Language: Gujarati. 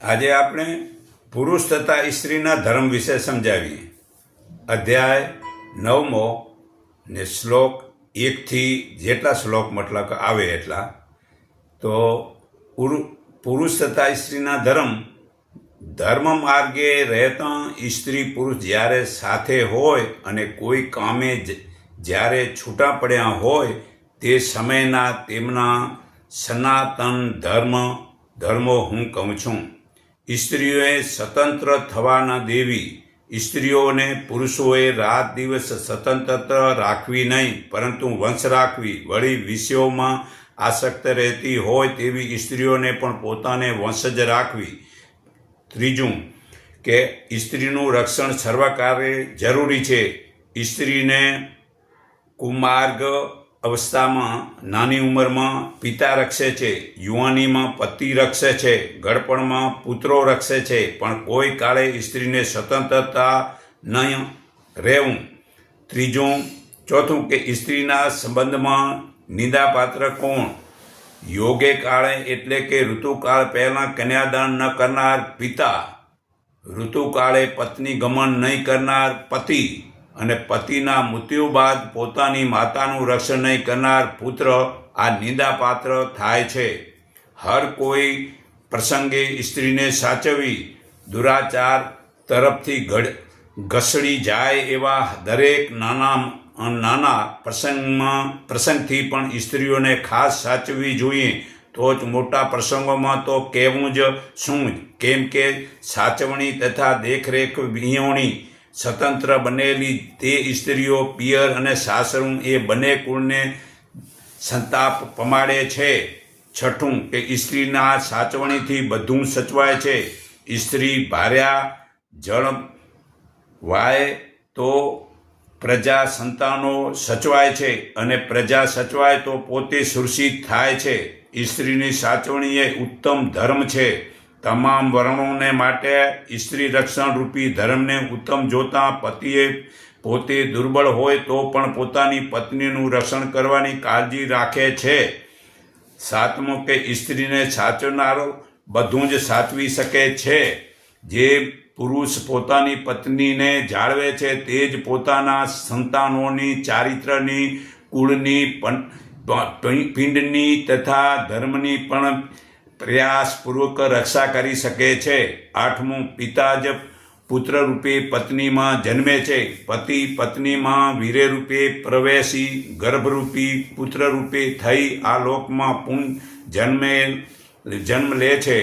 આજે આપણે પુરુષ તથા સ્ત્રીના ધર્મ વિશે સમજાવીએ. અધ્યાય 9મો ને શ્લોક 1થી જેટલા શ્લોક મતલબ આવે એટલા. તો પુરુષ તથા સ્ત્રીના ધર્મ માર્ગે રહેતા સ્ત્રી પુરુષ જ્યારે સાથે હોય અને કોઈ કામે જ્યારે છૂટા પડ્યા હોય તે સમયના તેમના સનાતન ધર્મો હું કહું છું. સ્ત્રીઓએ સ્વતંત્ર થવાના દેવી. સ્ત્રીઓને પુરુષોએ રાત દિવસ સ્વતંત્રતા રાખવી નહીં, પરંતુ વંશ રાખવી. વળી વિષયોમાં આસક્ત રહેતી હોય તેવી સ્ત્રીઓને પણ પોતાને વંશ જ રાખવી. ત્રીજું કે સ્ત્રીનું રક્ષણ સર્વકારે જરૂરી છે. સ્ત્રીને કુમાર્ગ અવસ્થામાં નાની ઉંમરમાં પિતા રક્ષે છે, યુવાનીમાં પતિ રક્ષે છે, ગળપણમાં પુત્રો રક્ષે છે, પણ કોઈ કાળે સ્ત્રીને સ્વતંત્રતા ન રહેવું. ચોથું કે સ્ત્રીના સંબંધમાં નિંદાપાત્ર કોણ? યોગે કાળે એટલે કે ઋતુકાળ પહેલાં કન્યાદાન ન કરનાર પિતા, ઋતુકાળે પત્ની ગમન નહીં કરનાર પતિ, અને પતિના મૃત્યુ બાદ પોતાની માતાનું રક્ષણ નહીં કરનાર પુત્ર આ નિંદાપાત્ર થાય છે. હર કોઈ પ્રસંગે સ્ત્રીને સાચવવી. દુરાચાર તરફથી ઘસડી જાય એવા દરેક નાના પ્રસંગથી પણ સ્ત્રીઓને ખાસ સાચવવી જોઈએ. તો જ મોટા પ્રસંગોમાં તો કહેવું જ શું, કેમ કે સાચવણી તથા દેખરેખ વિહોણી સ્વતંત્ર બનેલી તે સ્ત્રીઓ પિયર અને સાસરું એ બંને કુળને સંતાપ પમાડે છે. છઠ્ઠું કે સ્ત્રીના સાચવણીથી બધું સચવાય છે. સ્ત્રી ભાર્યા જળ વાય તો પ્રજા સંતાનો સચવાય છે, અને પ્રજા સચવાય તો પોતે સુરક્ષિત થાય છે. સ્ત્રીની સાચવણી એ ઉત્તમ ધર્મ છે. તમામ વર્ણોને માટે સ્ત્રી રક્ષણ રૂપી ધર્મને ઉત્તમ જોતા પતિએ પોતે દુર્બળ હોય તો પણ પોતાની પત્નીનું રક્ષણ કરવાની કાળજી રાખે છે. સાતમું કે સ્ત્રીને સાચવનારો બધું જ સાચવી શકે છે. જે પુરુષ પોતાની પત્નીને જાળવે છે તે જ પોતાના સંતાનોની, ચારિત્રની, કુળની, પિંડની તથા ધર્મની પણ પ્રયાસપૂર્વક રક્ષા કરી શકે છે. આઠમું, પિતા જ પુત્ર રૂપે પત્નીમાં જન્મે છે. પતિ પત્નીમાં વીર્ય રૂપે પ્રવેશી ગર્ભરૂપી પુત્ર રૂપે થઈ આ લોકમાં જન્મ લે છે.